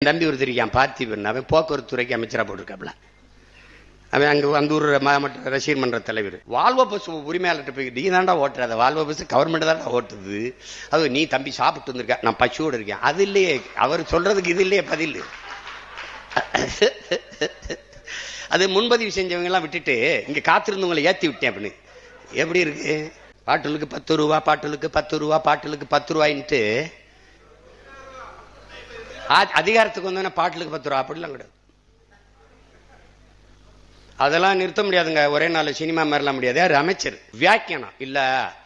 தம்பி ஒருத்தர் இருக்கான் பார்த்திபன், அவன் போக்குவரத்து துறைக்கு அமைச்சரா போட்டிருக்காப்ல. அவன் அங்கே அந்த ஊர் மாவட்ட ரசிகர் மன்ற தலைவர். வால்வோ பஸ் உரிமையாளர்கிட்ட போய் நீ தாண்டா ஓட்டுற, அதை வால்வோ பஸ் கவர்மெண்ட் தாண்டா ஓட்டுது. அது நீ தம்பி சாப்பிட்டு வந்திருக்க, நான் பசுவோடு இருக்கேன். அது இல்லையே அவர் சொல்றதுக்கு, இது இல்லையே பதில். அது முன்பதிவு செஞ்சவங்க எல்லாம் விட்டுட்டு இங்க காத்திருந்தவங்களை ஏத்தி விட்டேன் அப்படின்னு. எப்படி இருக்கு? பாட்டுலுக்கு 10 ரூபா, பாட்டுலுக்கு 10 ரூபா, பாட்டுலுக்கு 10 ரூபாயின்ட்டு அதிகாரத்துக்கு வந்தோன்னா பாட்டுலுக்கு 10 ரூபா அப்படிலாம் கிடையாது. அதெல்லாம் நிறுத்த முடியாதுங்க. ஒரே நாள் சினிமா மாதிரிலாம் முடியாது. யார் அமைச்சர் வியாக்கியானம் இல்ல,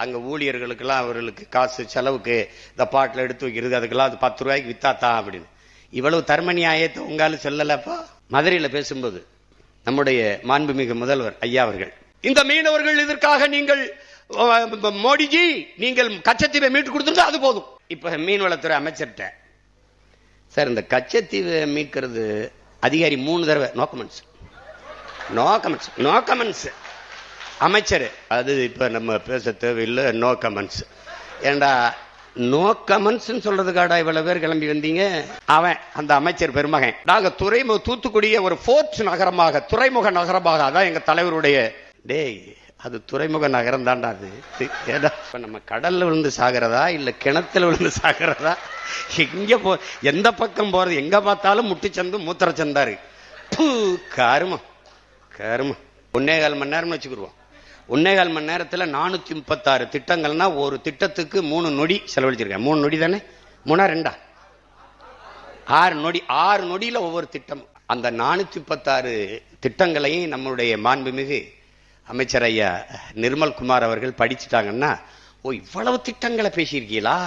அங்க ஊழியர்களுக்கெல்லாம் அவர்களுக்கு காசு செலவுக்கு இந்த பாட்டில் எடுத்து வைக்கிறது, அதுக்கெல்லாம் அது 10 ரூபாய்க்கு வித்தாத்தான் அப்படின்னு. இவ்வளவு தர்ம நியாயத்தை உங்களால சொல்லலப்பா. மதுரையில பேசும்போது நம்முடைய மாண்புமிகு முதல்வர் ஐயா அவர்கள், இந்த மீனவர்கள் இதற்காக நீங்கள் மோடிஜி நீங்கள் கச்சத்தீவை மீட்டு கொடுத்துருந்தா அது போதும். இப்ப மீன்வளத்துறை அமைச்சர்கிட்ட, சார் இந்த கச்சத்தீவை மீட்கிறது அதிகாரி 3 தடவை நோ கமெண்ட்ஸ் அமைச்சர். அது இப்ப நம்ம பேச தேவையில்லை, நோ கமெண்ட்ஸ். ஏண்டா நோ கமெண்ட்ஸ் சொல்றதுக்காடா இவ்வளவு பேர் கிளம்பி வந்தீங்க? அவன் அந்த அமைச்சர் பெருமகன், நாங்க தூத்துக்குடிய ஒரு போர்ட் நகரமாக, துறைமுக நகரமாக, அதான் எங்க தலைவருடைய. டேய் அது துறைமுக நகரம் தாண்டா. அது நம்ம கடல்ல விழுந்து சாகிறதா இல்ல கிணத்துல விழுந்து சாகிறதா? எங்க எந்த பக்கம் போறது? எங்க பார்த்தாலும் முட்டுச்சந்து மூத்திரச்சந்தாரு. கருமம் 1.25 மணி நேரம் வச்சுக்கிடுவோம். 1.25 மணி நேரத்தில் 436 திட்டங்கள்னா ஒரு திட்டத்துக்கு 3 நொடி செலவழிச்சிருக்கேன். 3 நொடி தானே? 3 2 6 நொடி. 6 நொடியில ஒவ்வொரு திட்டம். அந்த 436 திட்டங்களையும் நம்மளுடைய மாண்புமிகு அமைச்சர் ஐயா நிர்மல்குமார் அவர்கள் படிச்சுட்டாங்கன்னா, ஓ இவ்வளவு திட்டங்களை பேசியிருக்கீங்களா?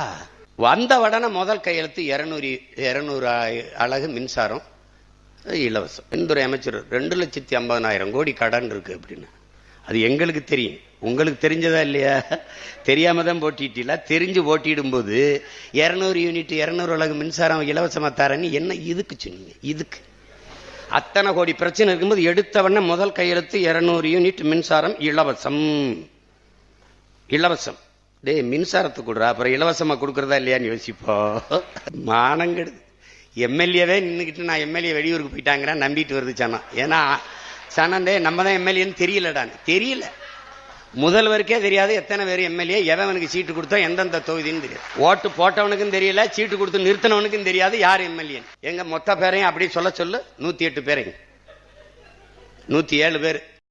வந்த உடனே முதல் கையெழுத்து 200 அலகு மின்சாரம் இலவசம். மின்துறை அமைச்சர் 2,50,000 கோடி கடன் இருக்கு அப்படின்னு. அது எங்களுக்கு தெரியும், உங்களுக்கு தெரிஞ்சதா இல்லையா? தெரியாம தான் போட்டிட்டீங்களா? தெரிஞ்சு போட்டிடும் போது 200 யூனிட் 200 அலகு மின்சாரம் இலவசமா தரேன்னு என்ன இதுக்கு சொன்னீங்க? இதுக்கு அத்தனை கோடி பிரச்சனை இருக்கும்போது எடுத்தவன முதல் கையெழுத்து 200 யூனிட் மின்சாரம் இலவசம். டே மின்சாரத்துக்கு கொடுறா, அப்புறம் இலவசமா கொடுக்கறதா இல்லையான்னு யோசிப்போ. மானங்கெடுது. எம்எல்ஏவே நின்றுக்கிட்டு நான் எம்எல்ஏ வெளியூருக்கு போயிட்டாங்கிறேன் நம்பிட்டு வருது சனம். ஏன்னா சனந்தே நம்ம தான் எம்எல்ஏன்னு தெரியலடான்னு. தெரியல, முதல்வருக்கே தெரியாது எத்தனை பேர் எம்எல்ஏ, எவனுக்கு சீட்டு கொடுத்தோம், எந்தெந்த தொகுதின்னு தெரியாது. ஓட்டு போட்டவனுக்கும் தெரியல, சீட்டு கொடுத்து நிறுத்தினவனுக்கும் தெரியாது யார் எம்எல்ஏன்னு. எங்க மொத்த பேரையும் அப்படி சொல்ல சொல்லு 108 பேரையும் 107 பேர்